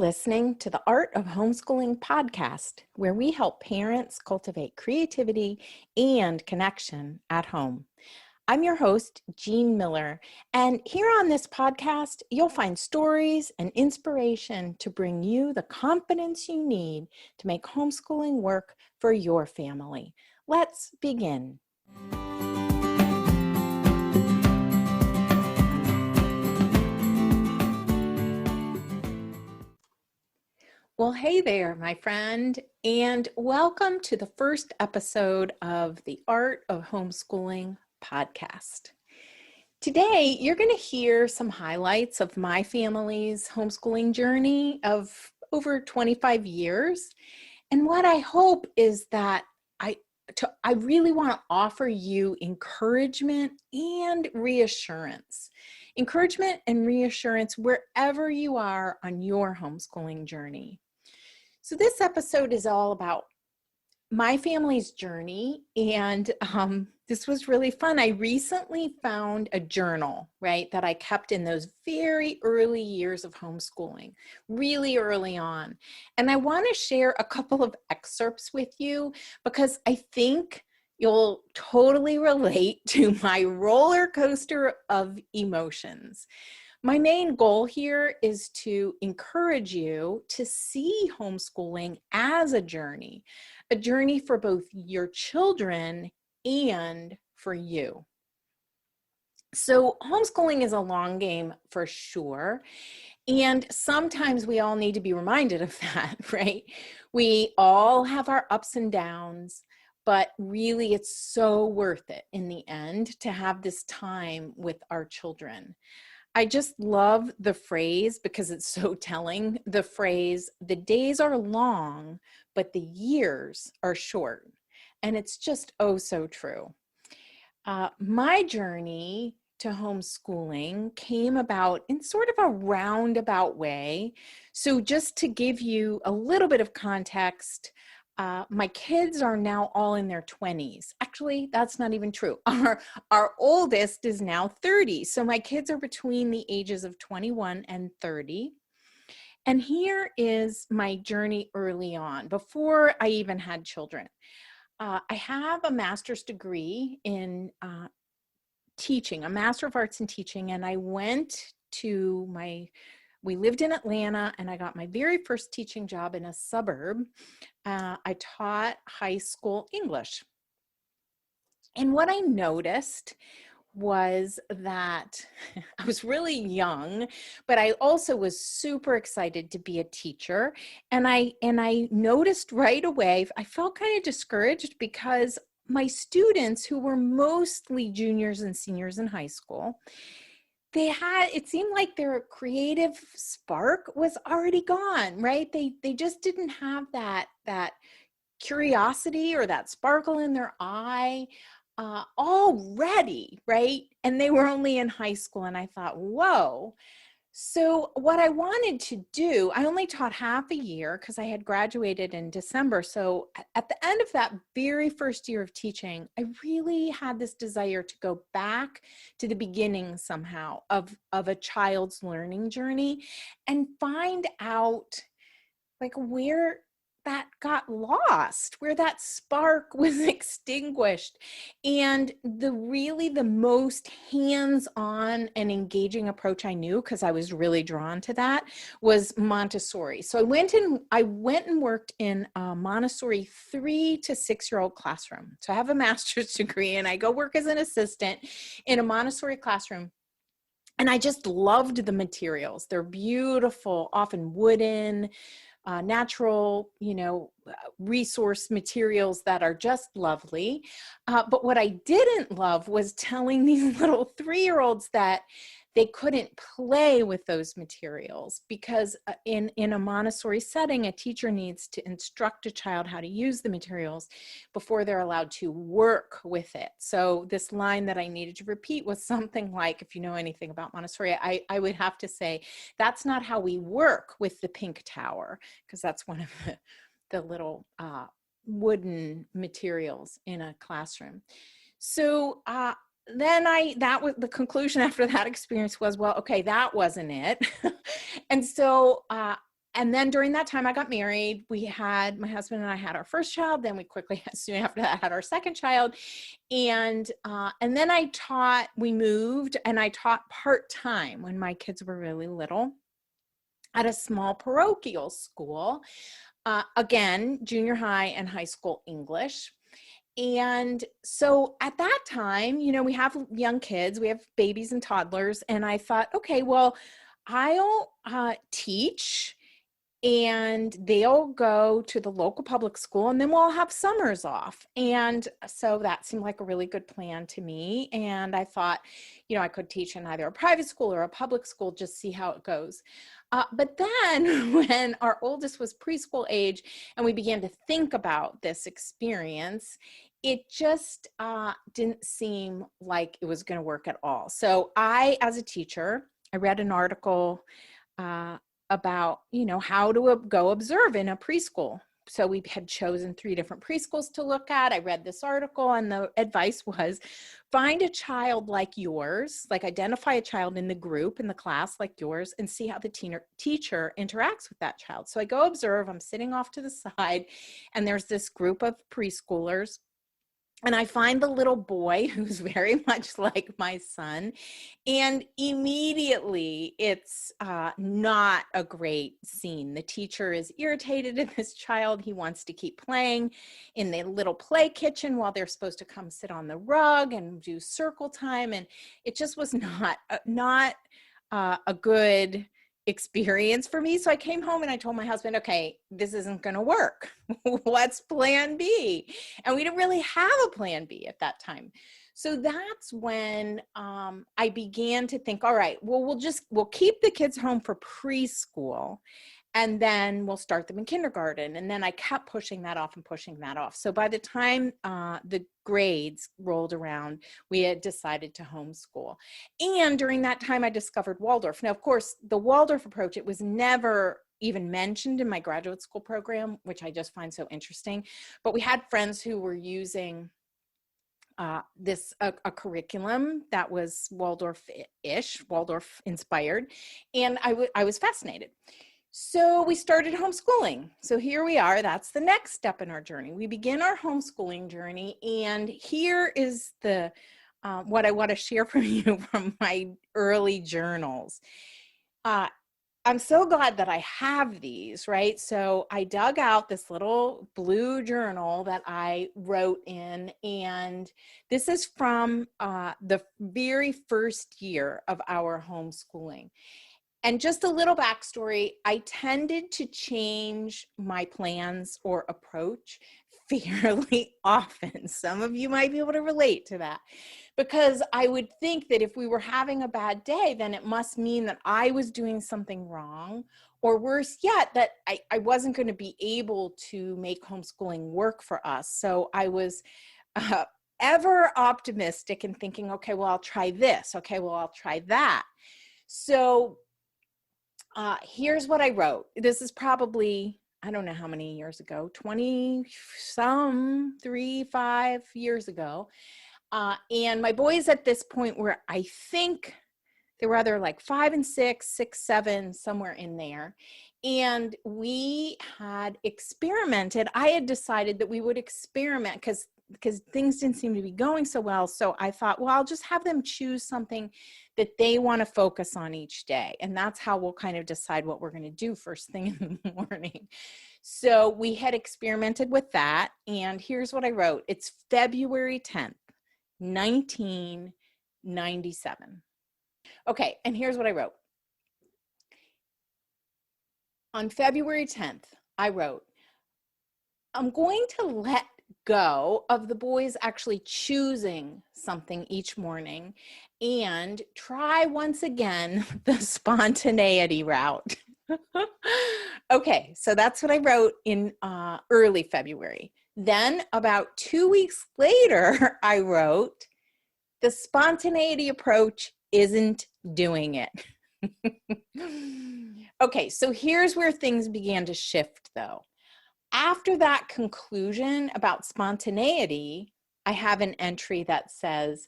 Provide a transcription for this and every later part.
listening to the Art of Homeschooling podcast, where we help parents cultivate creativity and connection at home. I'm your host, Jean Miller, and here on this podcast, you'll find stories and inspiration to bring you the confidence you need to make homeschooling work for your family. Let's begin. Well, hey there, my friend, and welcome to the first episode of the Art of Homeschooling podcast. Today, you're going to hear some highlights of my family's homeschooling journey of over 25 years. And what I hope is that I really want to offer you encouragement and reassurance. Encouragement and reassurance wherever you are on your homeschooling journey. So this episode is all about my family's journey, and this was really fun. I recently found a journal, right, that I kept in those very early years of homeschooling, really early on. And I want to share a couple of excerpts with you because I think you'll totally relate to my roller coaster of emotions. My main goal here is to encourage you to see homeschooling as a journey for both your children and for you. So homeschooling is a long game for sure. And sometimes we all need to be reminded of that, right? We all have our ups and downs, but really it's so worth it in the end to have this time with our children. I just love the phrase because it's so telling, the phrase, the days are long, but the years are short. And it's just oh so true. My journey to homeschooling came about in sort of a roundabout way. So just to give you a little bit of context, my kids are now all in their 20s. Actually, that's not even true. Our oldest is now 30. So my kids are between the ages of 21 and 30. And here is my journey early on, before I even had children. I have a master's degree in teaching, a Master of Arts in Teaching, and I went to we lived in Atlanta, and I got my very first teaching job in a suburb. I taught high school English. And what I noticed was that I was really young, but I also was super excited to be a teacher. And I noticed right away, I felt kind of discouraged because my students, who were mostly juniors and seniors in high school, it seemed like their creative spark was already gone, right? They just didn't have that curiosity or that sparkle in their eye already, right? And they were only in high school, and I thought, whoa. So what I wanted to do, I only taught half a year because I had graduated in December. So at the end of that very first year of teaching, I really had this desire to go back to the beginning somehow of a child's learning journey and find out like where that got lost, where that spark was extinguished. And the most hands-on and engaging approach I knew, because I was really drawn to that, was Montessori. So I went and worked in a Montessori 3 to 6-year-old classroom. So I have a master's degree, and I go work as an assistant in a Montessori classroom. And I just loved the materials. They're beautiful, often wooden, natural, resource materials that are just lovely. But what I didn't love was telling these little 3-year-olds that they couldn't play with those materials because in a Montessori setting, a teacher needs to instruct a child how to use the materials before they're allowed to work with it. So this line that I needed to repeat was something like, if you know anything about Montessori, I would have to say, that's not how we work with the pink tower, because that's one of the little wooden materials in a classroom. So then that was the conclusion after that experience was, well, okay, that wasn't it. And so And then during that time I got married. My husband and I had our first child. Then we quickly, soon after that, had our second child. And then we moved and I taught part-time when my kids were really little at a small parochial school. Again, junior high and high school English. And so at that time, we have young kids, we have babies and toddlers. And I thought, okay, well, I'll teach and they'll go to the local public school and then we'll have summers off. And so that seemed like a really good plan to me. And I thought, I could teach in either a private school or a public school, just see how it goes. But then when our oldest was preschool age and we began to think about this experience, it just didn't seem like it was going to work at all. So as a teacher, I read an article about, how to go observe in a preschool. So we had chosen 3 different preschools to look at. I read this article and the advice was find a child like yours, like identify a child in the group, in the class like yours, and see how the teacher interacts with that child. So I go observe, I'm sitting off to the side and there's this group of preschoolers. And I find the little boy who's very much like my son. And immediately it's not a great scene. The teacher is irritated at this child. He wants to keep playing in the little play kitchen while they're supposed to come sit on the rug and do circle time. And it just was not a good experience for me. So I came home and I told my husband, okay, this isn't going to work. What's plan B? And we didn't really have a plan B at that time. So that's when I began to think, all right, well, we'll keep the kids home for preschool and then we'll start them in kindergarten. And then I kept pushing that off. So by the time the grades rolled around, we had decided to homeschool. And during that time, I discovered Waldorf. Now, of course, the Waldorf approach, it was never even mentioned in my graduate school program, which I just find so interesting. But we had friends who were using a curriculum that was Waldorf-ish, Waldorf-inspired. And I was fascinated. So we started homeschooling. So here we are. That's the next step in our journey. We begin our homeschooling journey. And here is what I want to share from you from my early journals. I'm so glad that I have these, right? So I dug out this little blue journal that I wrote in, and this is from the very first year of our homeschooling. And just a little backstory, I tended to change my plans or approach fairly often. Some of you might be able to relate to that, because I would think that if we were having a bad day, then it must mean that I was doing something wrong, or worse yet, that I wasn't going to be able to make homeschooling work for us. So I was ever optimistic and thinking, okay, well, I'll try this. Okay, well, I'll try that. So here's what I wrote. This is probably, I don't know how many years ago, 5 years ago. And my boys at this point were, I think they were either like 5 and 6, 6, 7, somewhere in there. And we had experimented. I had decided that we would experiment because things didn't seem to be going so well. So I thought, well, I'll just have them choose something that they want to focus on each day. And that's how we'll kind of decide what we're going to do first thing in the morning. So we had experimented with that. And here's what I wrote. It's February 10th, 1997. Okay, and here's what I wrote. On February 10th, I wrote, I'm going to let go of the boys actually choosing something each morning and try once again the spontaneity route. Okay, so that's what I wrote in early February. Then about 2 weeks later, I wrote, the spontaneity approach isn't doing it. Okay, so here's where things began to shift though. After that conclusion about spontaneity, I have an entry that says,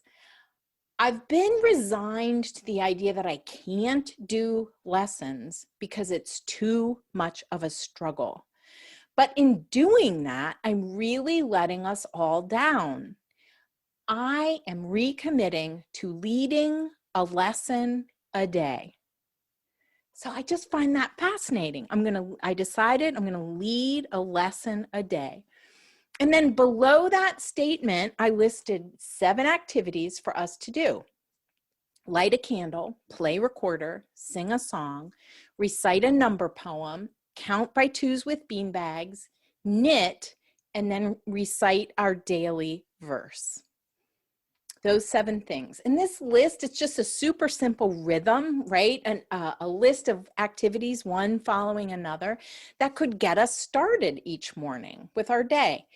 I've been resigned to the idea that I can't do lessons because it's too much of a struggle. But in doing that, I'm really letting us all down. I am recommitting to leading a lesson a day. So I just find that fascinating. I decided I'm going to lead a lesson a day. And then below that statement, I listed 7 activities for us to do. Light a candle, play recorder, sing a song, recite a number poem, count by twos with beanbags, knit, and then recite our daily verse. Those 7 things. In this list, it's just a super simple rhythm, right? And a list of activities, one following another, that could get us started each morning with our day.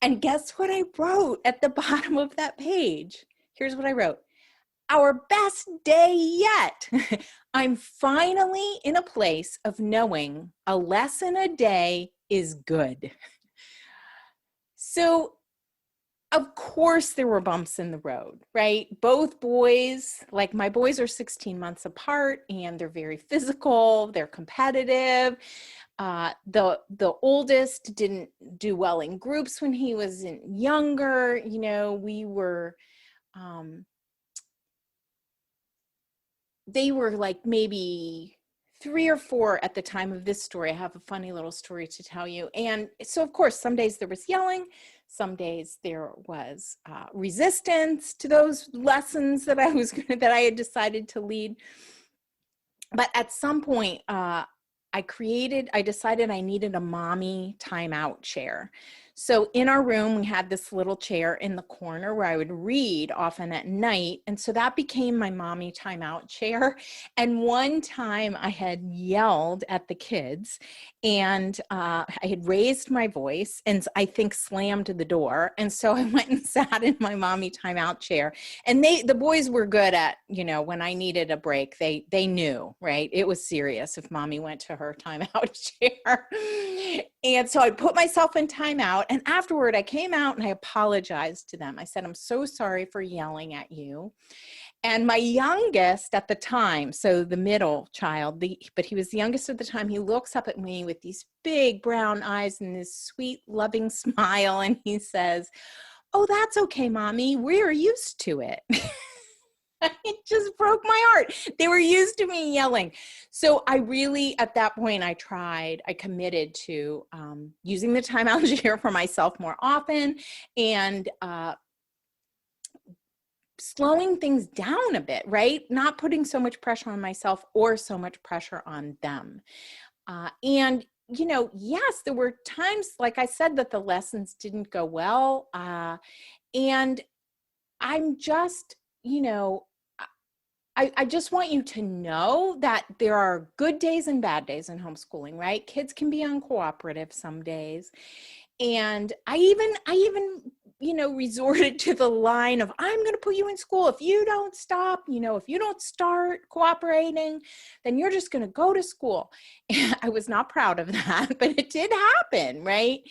And guess what I wrote at the bottom of that page? Here's what I wrote. Our best day yet. I'm finally in a place of knowing a lesson a day is good. So, of course, there were bumps in the road, right? Both boys, like my boys are 16 months apart and they're very physical, they're competitive. The oldest didn't do well in groups when he was younger. You know, they were like maybe 3 or 4 at the time of this story. I have a funny little story to tell you. And so, of course, some days there was yelling. Some days there was resistance to those lessons that that I had decided to lead. But at some point, I decided I needed a mommy timeout chair. So in our room, we had this little chair in the corner where I would read often at night. And so that became my mommy timeout chair. And one time I had yelled at the kids and I had raised my voice and I think slammed the door. And so I went and sat in my mommy timeout chair. And the boys were good at, you know, when I needed a break, they knew, right? It was serious if mommy went to her timeout chair. And so I put myself in timeout. And afterward, I came out and I apologized to them. I said, I'm so sorry for yelling at you. And my youngest at the time, so the middle child, but he was the youngest at the time, he looks up at me with these big brown eyes and this sweet, loving smile. And he says, oh, that's okay, Mommy. We're used to it. It just broke my heart. They were used to me yelling. So I really, at that point, I committed to using the timeout chair for myself more often and slowing things down a bit, right? Not putting so much pressure on myself or so much pressure on them. And, you know, yes, there were times, like I said, that the lessons didn't go well. And I'm just, you know, I just want you to know that there are good days and bad days in homeschooling, right? Kids can be uncooperative some days. And I even, you know, resorted to the line of, I'm going to put you in school. If you don't stop, you know, if you don't start cooperating, then you're just going to go to school. And I was not proud of that, but it did happen, right?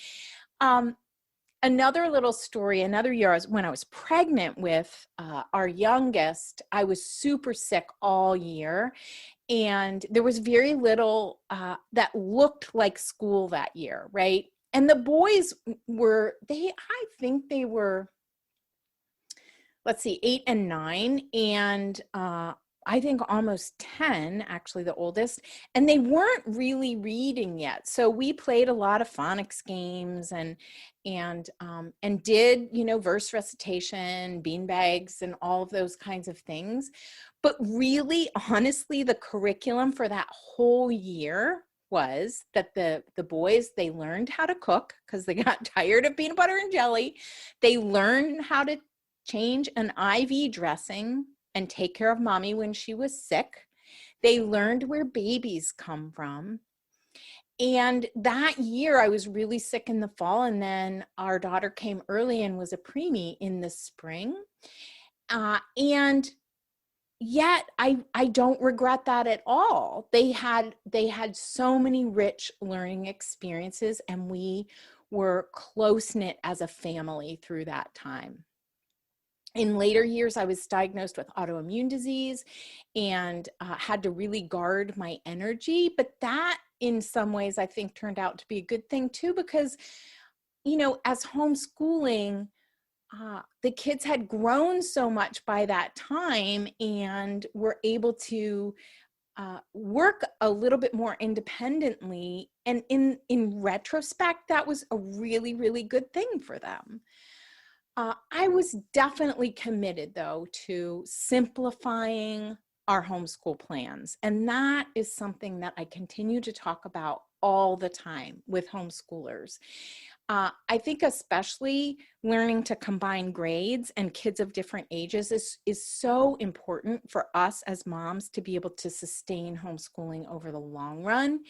Another little story, another year when I was pregnant with our youngest, I was super sick all year. And there was very little that looked like school that year, right? And the boys I think they were, let's see, 8 and 9. And I think almost 10, actually the oldest, and they weren't really reading yet. So we played a lot of phonics games and did, you know, verse recitation, beanbags, and all of those kinds of things. But really, honestly, the curriculum for that whole year was that the boys, they learned how to cook because they got tired of peanut butter and jelly. They learned how to change an IV dressing and take care of mommy when she was sick. They learned where babies come from. And that year I was really sick in the fall, and then our daughter came early and was a preemie in the spring. And yet I don't regret that at all. They had so many rich learning experiences, and we were close-knit as a family through that time. In later years, I was diagnosed with autoimmune disease and had to really guard my energy. But that, in some ways, I think turned out to be a good thing too, because, as homeschooling, the kids had grown so much by that time and were able to work a little bit more independently. And in retrospect, that was a really, really good thing for them. I was definitely committed, though, to simplifying our homeschool plans. And that is something that I continue to talk about all the time with homeschoolers. I think especially learning to combine grades and kids of different ages is so important for us as moms to be able to sustain homeschooling over the long run.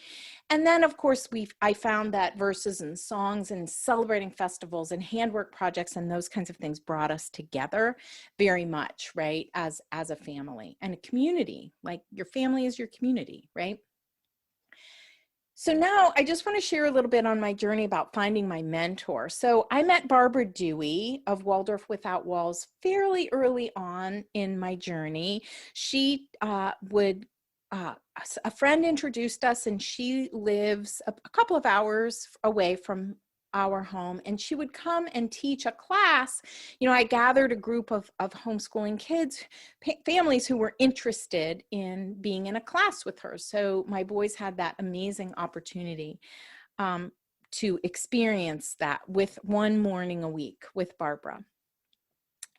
And then, of course, I found that verses and songs and celebrating festivals and handwork projects and those kinds of things brought us together very much, right, as a family and a community. Like, your family is your community, right? So now I just want to share a little bit on my journey about finding my mentor. So I met Barbara Dewey of Waldorf Without Walls fairly early on in my journey. She a friend introduced us, and she lives a couple of hours away from our home, and she would come and teach a class. I gathered a group of homeschooling kids, families who were interested in being in a class with her. So my boys had that amazing opportunity to experience that with one morning a week with Barbara.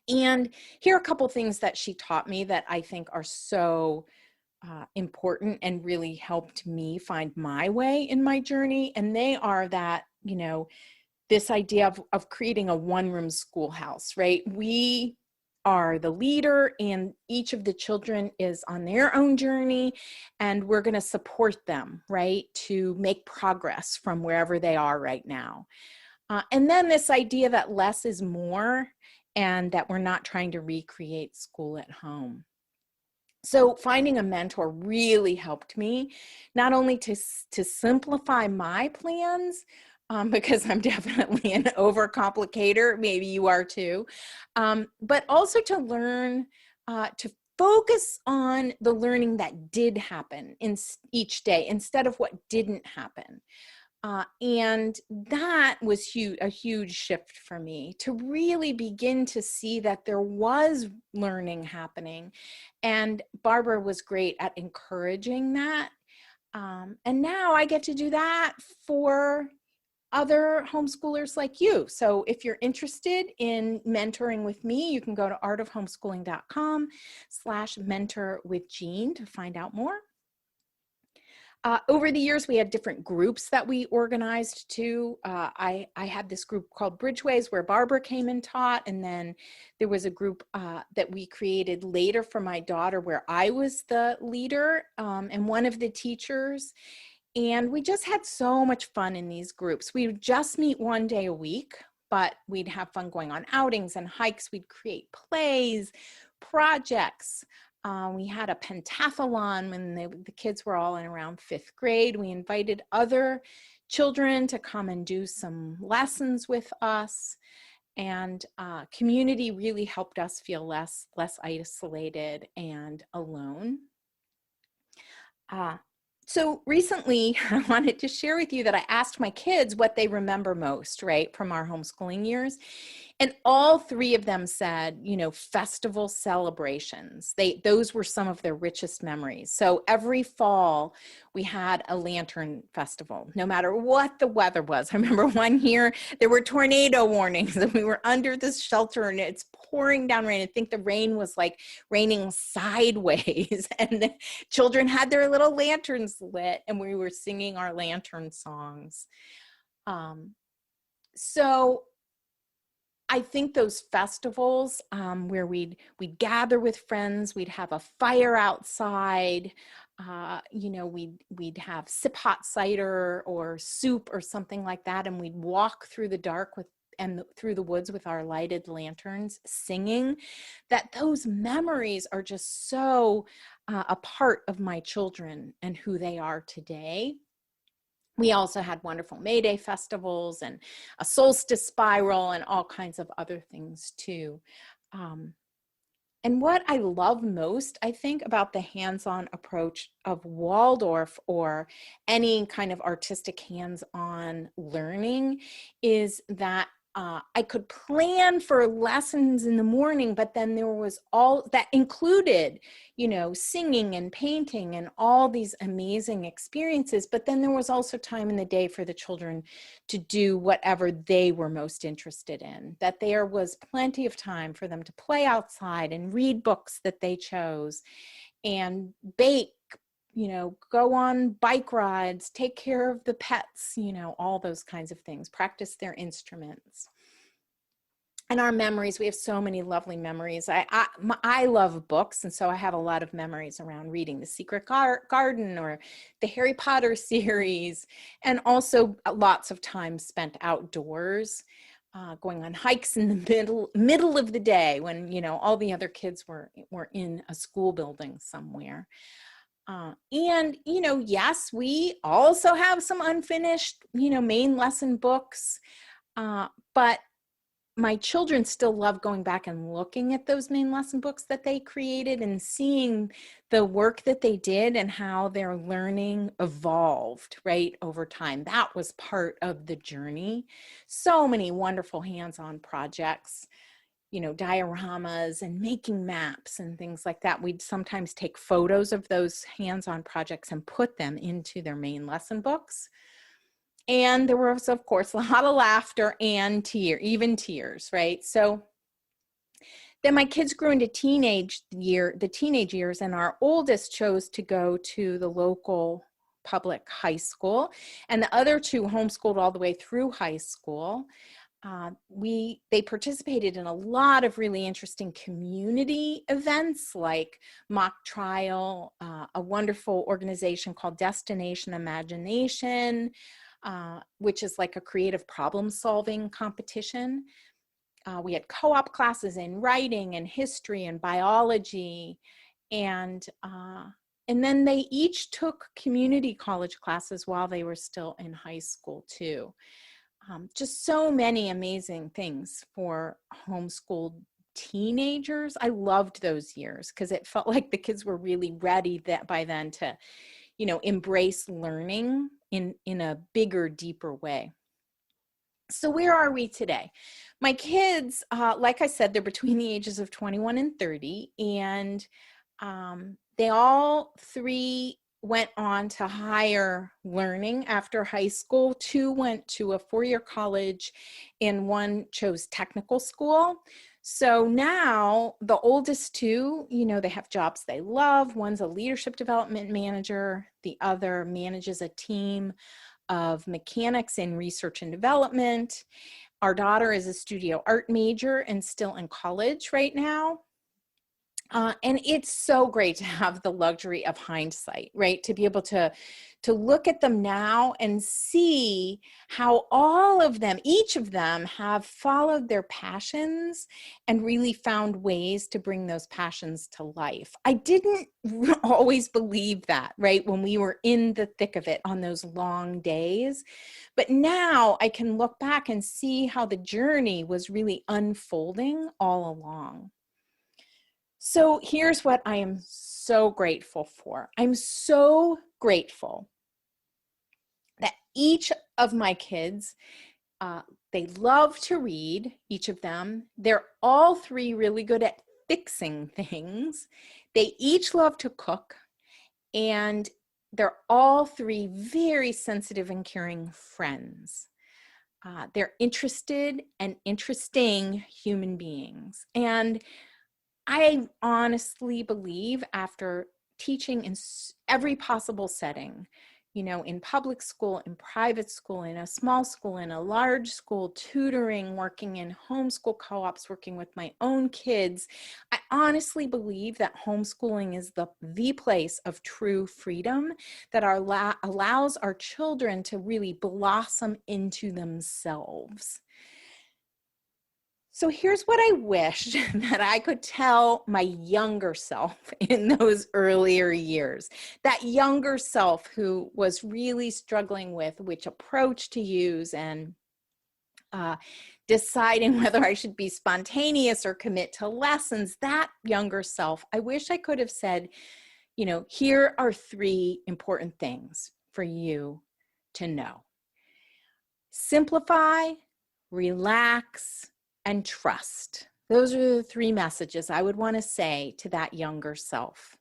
And here are a couple things that she taught me that I think are so important and really helped me find my way in my journey. And they are that, this idea of creating a one-room schoolhouse, right? We are the leader, and each of the children is on their own journey, and we're going to support them, right, to make progress from wherever they are right now. And then this idea that less is more, and that we're not trying to recreate school at home. So finding a mentor really helped me, not only to simplify my plans, because I'm definitely an overcomplicator, maybe you are too, but also to learn to focus on the learning that did happen in each day instead of what didn't happen. And that was a huge shift for me, to really begin to see that there was learning happening. And Barbara was great at encouraging that. And now I get to do that for other homeschoolers like you. So if you're interested in mentoring with me, you can go to artofhomeschooling.com/mentorwithjean to find out more. Over the years, we had different groups that we organized too. I had this group called Bridgeways where Barbara came and taught, and then there was a group that we created later for my daughter where I was the leader and one of the teachers. And we just had so much fun in these groups. We would just meet one day a week, but we'd have fun going on outings and hikes. We'd create plays, projects. We had a pentathlon when the kids were all in around 5th grade. We invited other children to come and do some lessons with us. And community really helped us feel less isolated and alone. So recently, I wanted to share with you that I asked my kids what they remember most, right, from our homeschooling years. And all 3 of them said, festival celebrations. Those were some of their richest memories. So every fall, we had a lantern festival, no matter what the weather was. I remember one year, there were tornado warnings, and we were under this shelter, and it's pouring down rain. I think the rain was like raining sideways, and the children had their little lanterns lit, and we were singing our lantern songs. So I think those festivals where we'd gather with friends, we'd have a fire outside, we'd have sip hot cider or soup or something like that, and we'd walk through the dark through the woods with our lighted lanterns singing, that those memories are just so a part of my children and who they are today. We also had wonderful May Day festivals and a solstice spiral and all kinds of other things too. And what I love most, I think, about the hands-on approach of Waldorf or any kind of artistic hands-on learning is that I could plan for lessons in the morning, but then there was all that included, singing and painting and all these amazing experiences. But then there was also time in the day for the children to do whatever they were most interested in, that there was plenty of time for them to play outside and read books that they chose and bake, go on bike rides, take care of the pets, all those kinds of things, practice their instruments. And our memories, we have so many lovely memories. I love books, and so I have a lot of memories around reading The Secret Garden or the Harry Potter series, and also lots of time spent outdoors, going on hikes in the middle of the day when, all the other kids were in a school building somewhere. And, yes, we also have some unfinished, main lesson books, but my children still love going back and looking at those main lesson books that they created and seeing the work that they did and how their learning evolved, right, over time. That was part of the journey. So many wonderful hands-on projects, dioramas and making maps and things like that. We'd sometimes take photos of those hands-on projects and put them into their main lesson books. And there was, of course, a lot of laughter and tears, right? So then my kids grew into the teenage years, and our oldest chose to go to the local public high school, and the other two homeschooled all the way through high school. They participated in a lot of really interesting community events like mock trial, a wonderful organization called Destination Imagination, which is like a creative problem solving competition. We had co-op classes in writing and history and biology, and then they each took community college classes while they were still in high school too. Just so many amazing things for homeschooled teenagers. I loved those years because it felt like the kids were really ready by then to, embrace learning in a bigger, deeper way. So where are we today? My kids, like I said, they're between the ages of 21 and 30, and they all three went on to higher learning after high school. Two went to a four-year college, and one chose technical school. So now the oldest two, they have jobs they love. One's a leadership development manager. The other manages a team of mechanics in research and development. Our daughter is a studio art major and still in college right now. And it's so great to have the luxury of hindsight, right? To be able to look at them now and see how all of them, each of them, have followed their passions and really found ways to bring those passions to life. I didn't always believe that, right? When we were in the thick of it on those long days. But now I can look back and see how the journey was really unfolding all along. So here's what I am so grateful for. I'm so grateful that each of my kids, they love to read, each of them. They're all three really good at fixing things. They each love to cook, and they're all three very sensitive and caring friends. They're interested and interesting human beings. And I honestly believe, after teaching in every possible setting, in public school, in private school, in a small school, in a large school, tutoring, working in homeschool co-ops, working with my own kids, I honestly believe that homeschooling is the place of true freedom that allows our children to really blossom into themselves. So here's what I wish that I could tell my younger self in those earlier years. That younger self who was really struggling with which approach to use and deciding whether I should be spontaneous or commit to lessons, that younger self, I wish I could have said, here are 3 important things for you to know. Simplify, relax, and trust. Those are the 3 messages I would want to say to that younger self.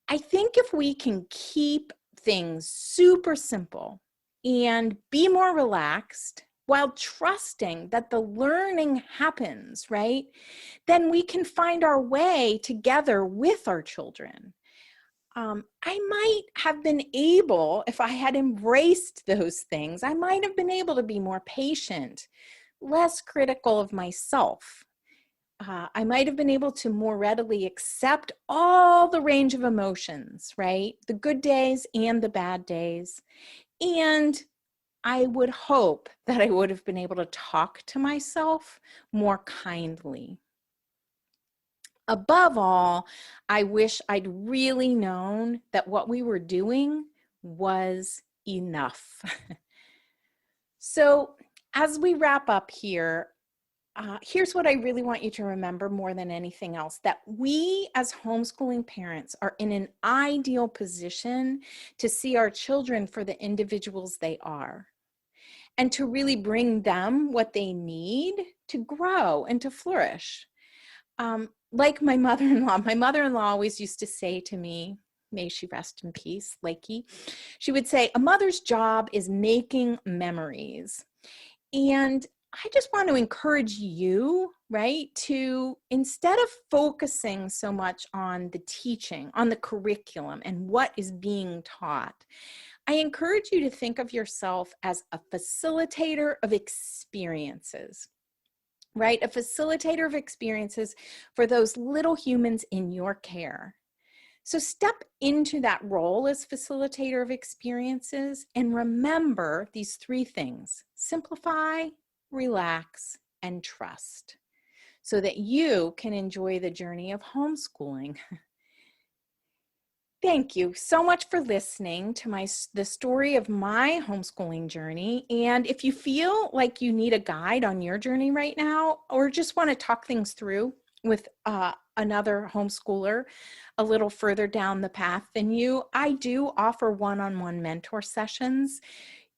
I think if we can keep things super simple and be more relaxed while trusting that the learning happens, right? Then we can find our way together with our children. I might have been able, if I had embraced those things, I might have been able to be more patient, less critical of myself. I might have been able to more readily accept all the range of emotions, right? The good days and the bad days. And I would hope that I would have been able to talk to myself more kindly. Above all, I wish I'd really known that what we were doing was enough. So as we wrap up here, here's what I really want you to remember more than anything else, that we as homeschooling parents are in an ideal position to see our children for the individuals they are and to really bring them what they need to grow and to flourish. Like my mother-in-law always used to say to me, may she rest in peace, Lakey, she would say, a mother's job is making memories. And I just want to encourage you, right, to instead of focusing so much on the teaching, on the curriculum and what is being taught, I encourage you to think of yourself as a facilitator of experiences, right? A facilitator of experiences for those little humans in your care. So step into that role as facilitator of experiences and remember these 3 things: simplify, relax, and trust, so that you can enjoy the journey of homeschooling. Thank you so much for listening to the story of my homeschooling journey. And if you feel like you need a guide on your journey right now, or just want to talk things through with another homeschooler a little further down the path than you, I do offer one-on-one mentor sessions.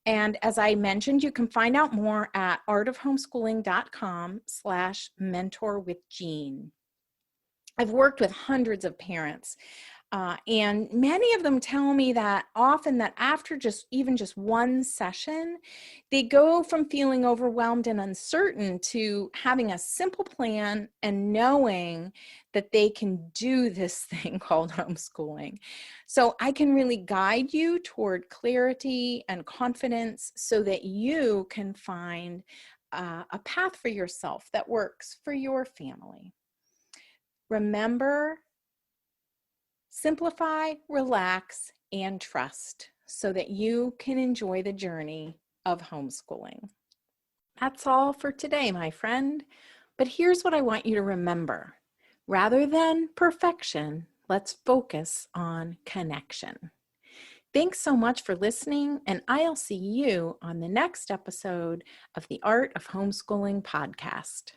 And as I mentioned, you can find out more at artofhomeschooling.com/mentorwithjean. I've worked with hundreds of parents, and many of them tell me that often that after even just one session, they go from feeling overwhelmed and uncertain to having a simple plan and knowing that they can do this thing called homeschooling. So I can really guide you toward clarity and confidence so that you can find a path for yourself that works for your family. Remember, simplify, relax, and trust so that you can enjoy the journey of homeschooling. That's all for today, my friend. But here's what I want you to remember. Rather than perfection, let's focus on connection. Thanks so much for listening, and I'll see you on the next episode of the Art of Homeschooling podcast.